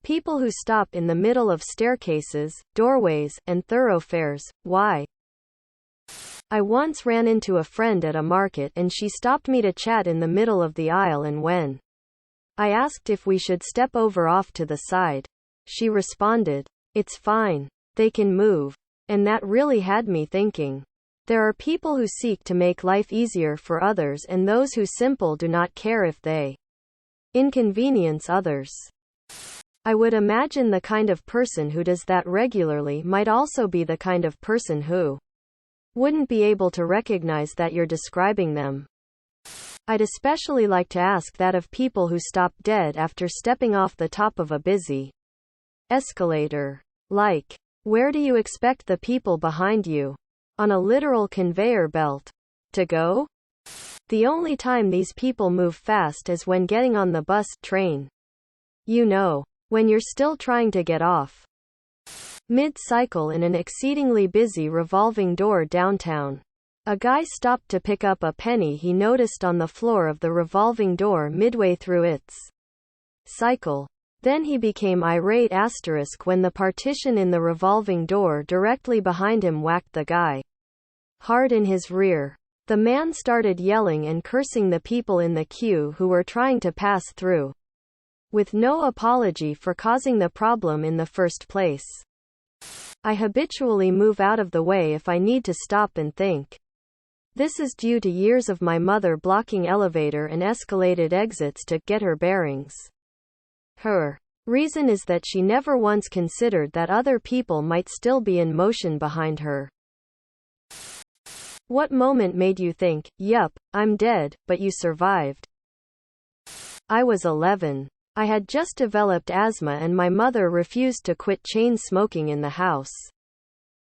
People who stop in the middle of staircases, doorways, and thoroughfares. Why? I once ran into a friend at a market and she stopped me to chat in the middle of the aisle, and when I asked if we should step over off to the side, she responded, "It's fine. They can move." And that really had me thinking. There are people who seek to make life easier for others and those who simply do not care if they inconvenience others. I would imagine the kind of person who does that regularly might also be the kind of person who wouldn't be able to recognize that you're describing them. I'd especially like to ask that of people who stop dead after stepping off the top of a busy escalator. Like, where do you expect the people behind you, on a literal conveyor belt, to go? The only time these people move fast is when getting on the bus, train. You know, when you're still trying to get off mid-cycle in an exceedingly busy revolving door downtown. A guy stopped to pick up a penny he noticed on the floor of the revolving door midway through its cycle. Then he became irate when the partition in the revolving door directly behind him whacked the guy hard in his rear. The man started yelling and cursing the people in the queue who were trying to pass through, with no apology for causing the problem in the first place. I habitually move out of the way if I need to stop and think. This is due to years of my mother blocking elevator and escalated exits to get her bearings. Her reason is that she never once considered that other people might still be in motion behind her. What moment made you think, "Yup, I'm dead," but you survived? I was 11. I had just developed asthma and my mother refused to quit chain smoking in the house.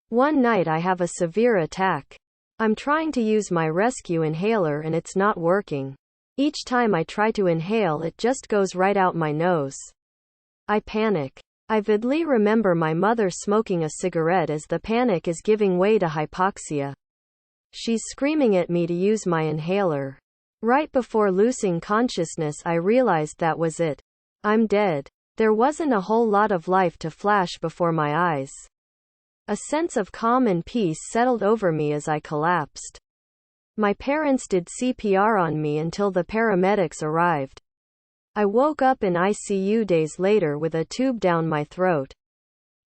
One night I have a severe attack. I'm trying to use my rescue inhaler and it's not working. Each time I try to inhale it just goes right out my nose. I panic. I vividly remember my mother smoking a cigarette as the panic is giving way to hypoxia. She's screaming at me to use my inhaler. Right before losing consciousness I realized that was it. I'm dead. There wasn't a whole lot of life to flash before my eyes. A sense of calm and peace settled over me as I collapsed. My parents did CPR on me until the paramedics arrived. I woke up in ICU days later with a tube down my throat.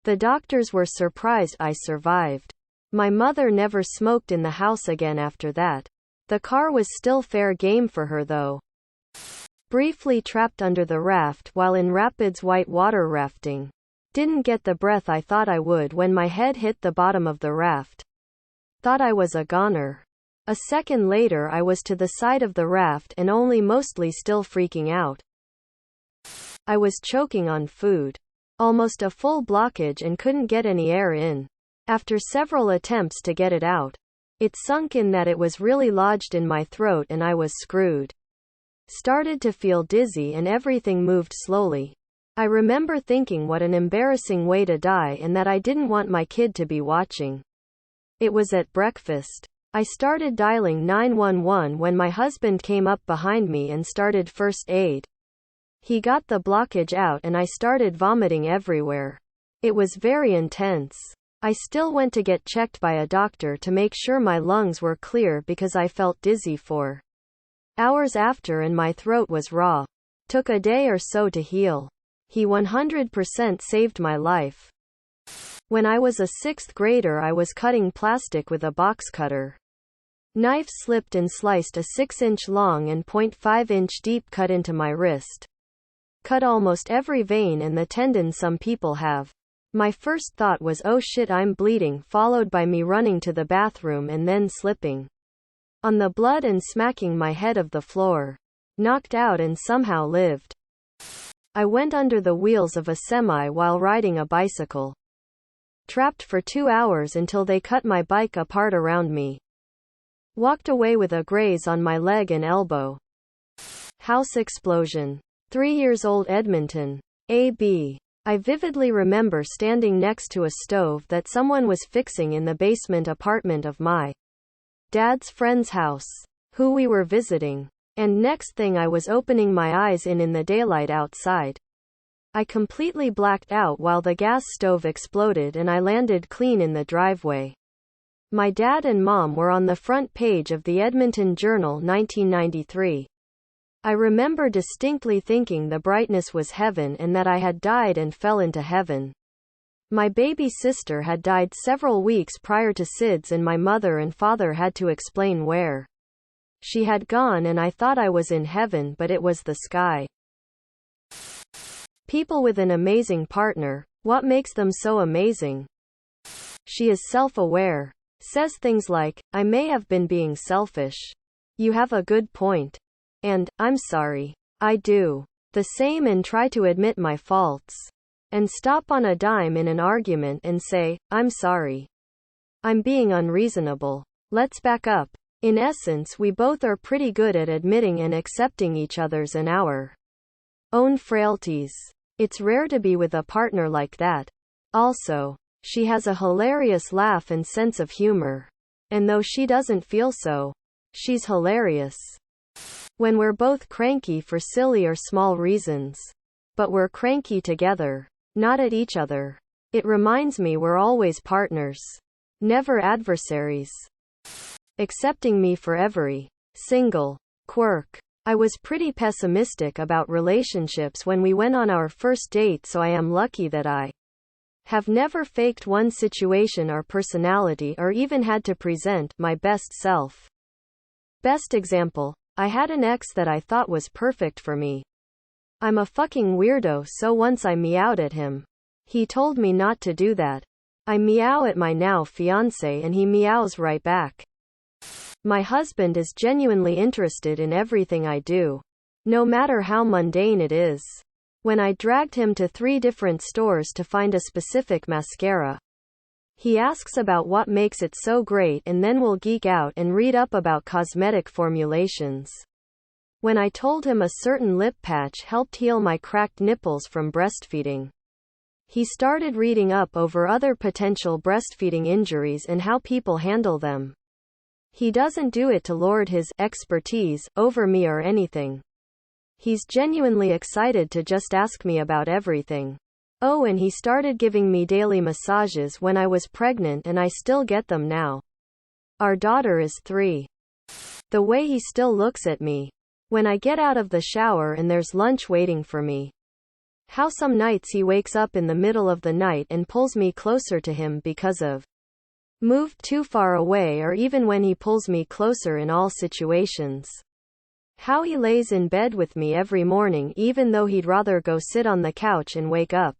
The doctors were surprised I survived. My mother never smoked in the house again after that. The car was still fair game for her though. Briefly trapped under the raft while in rapids white water rafting. Didn't get the breath I thought I would when my head hit the bottom of the raft. Thought I was a goner. A second later I was to the side of the raft and only mostly still freaking out. I was choking on food. Almost a full blockage and couldn't get any air in. After several attempts to get it out, it sunk in that it was really lodged in my throat and I was screwed. Started to feel dizzy and everything moved slowly. I remember thinking what an embarrassing way to die and that I didn't want my kid to be watching. It was at breakfast. I started dialing 911 when my husband came up behind me and started first aid. He got the blockage out and I started vomiting everywhere. It was very intense. I still went to get checked by a doctor to make sure my lungs were clear because I felt dizzy for hours after and my throat was raw. Took a day or so to heal. He 100% saved my life. When I was a 6th grader I was cutting plastic with a box cutter. Knife slipped and sliced a 6-inch long and 0.5-inch deep cut into my wrist. Cut almost every vein and the tendon some people have. My first thought was, oh shit, I'm bleeding, followed by me running to the bathroom and then slipping on the blood and smacking my head of the floor. Knocked out and somehow lived. I went under the wheels of a semi while riding a bicycle. Trapped for 2 hours until they cut my bike apart around me. Walked away with a graze on my leg and elbow. House explosion. 3 years old Edmonton. AB. I vividly remember standing next to a stove that someone was fixing in the basement apartment of my dad's friend's house, who we were visiting. And next thing I was opening my eyes in the daylight outside. I completely blacked out while the gas stove exploded and I landed clean in the driveway. My dad and mom were on the front page of the Edmonton Journal 1993. I remember distinctly thinking the brightness was heaven and that I had died and fell into heaven. My baby sister had died several weeks prior to SIDS and my mother and father had to explain where she had gone and I thought I was in heaven but it was the sky. People with an amazing partner, what makes them so amazing? She is self-aware. Says things like, I may have been being selfish. You have a good point. And, I'm sorry. I do the same and try to admit my faults. And stop on a dime in an argument and say, I'm sorry. I'm being unreasonable. Let's back up. In essence, we both are pretty good at admitting and accepting each other's and our own frailties. It's rare to be with a partner like that. Also, she has a hilarious laugh and sense of humor. And though she doesn't feel so, she's hilarious. When we're both cranky for silly or small reasons. But we're cranky together, not at each other. It reminds me we're always partners. Never adversaries. Accepting me for every single quirk. I was pretty pessimistic about relationships when we went on our first date, so I am lucky that I have never faked one situation or personality or even had to present my best self. Best example, I had an ex that I thought was perfect for me. I'm a fucking weirdo, so once I meowed at him. He told me not to do that. I meow at my now fiancé and he meows right back. My husband is genuinely interested in everything I do. No matter how mundane it is. When I dragged him to 3 different stores to find a specific mascara, he asks about what makes it so great and then will geek out and read up about cosmetic formulations. When I told him a certain lip patch helped heal my cracked nipples from breastfeeding, he started reading up over other potential breastfeeding injuries and how people handle them. He doesn't do it to lord his expertise over me or anything. He's genuinely excited to just ask me about everything. Oh, and he started giving me daily massages when I was pregnant and I still get them now. Our daughter is 3. The way he still looks at me when I get out of the shower and there's lunch waiting for me. How some nights he wakes up in the middle of the night and pulls me closer to him because of moved too far away, or even when he pulls me closer in all situations. How he lays in bed with me every morning even though he'd rather go sit on the couch and wake up.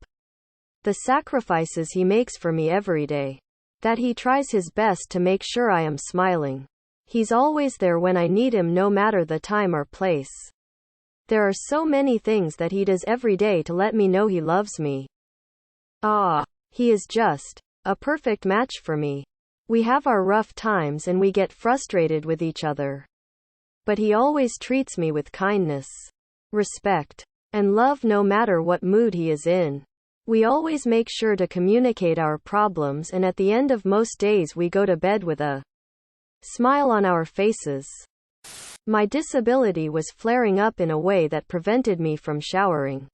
The sacrifices he makes for me every day. That he tries his best to make sure I am smiling. He's always there when I need him no matter the time or place. There are so many things that he does every day to let me know he loves me. He is just a perfect match for me. We have our rough times and we get frustrated with each other. But he always treats me with kindness, respect, and love no matter what mood he is in. We always make sure to communicate our problems, and at the end of most days we go to bed with a smile on our faces. My disability was flaring up in a way that prevented me from showering.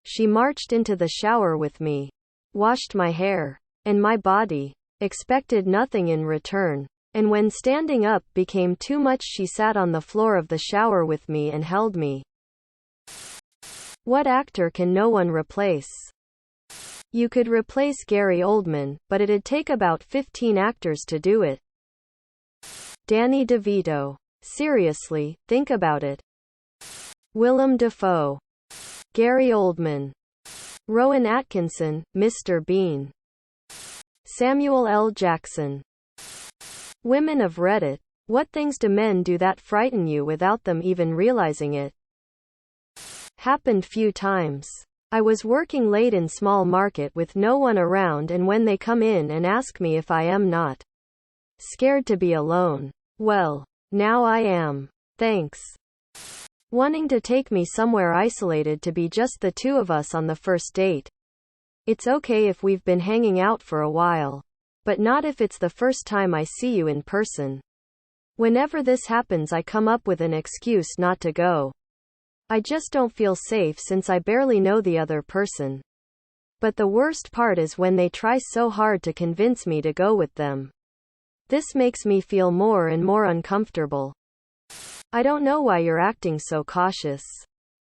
She marched into the shower with me, washed my hair and my body, expected nothing in return. And when standing up became too much, she sat on the floor of the shower with me and held me. What actor can no one replace? You could replace Gary Oldman, but it'd take about 15 actors to do it. Danny DeVito. Seriously, think about it. Willem Dafoe. Gary Oldman. Rowan Atkinson, Mr. Bean. Samuel L. Jackson. Women of Reddit. What things do men do that frighten you without them even realizing it? Happened few times. I was working late in small market with no one around, and when they come in and ask me if I am not scared to be alone. Well, now I am. Thanks. Wanting to take me somewhere isolated to be just the 2 of us on the first date. It's okay if we've been hanging out for a while. But not if it's the first time I see you in person. Whenever this happens, I come up with an excuse not to go. I just don't feel safe since I barely know the other person. But the worst part is when they try so hard to convince me to go with them. This makes me feel more and more uncomfortable. I don't know why you're acting so cautious.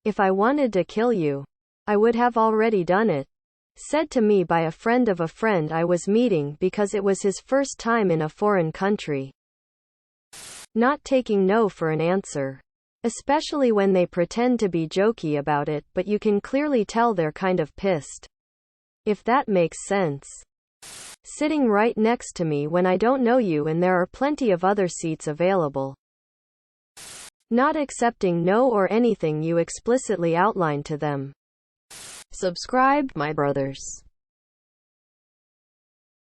If I wanted to kill you, I would have already done it. Said to me by a friend of a friend I was meeting because it was his first time in a foreign country. Not taking no for an answer. Especially when they pretend to be jokey about it, but you can clearly tell they're kind of pissed. If that makes sense. Sitting right next to me when I don't know you and there are plenty of other seats available. Not accepting no or anything you explicitly outline to them. Subscribe, my brothers.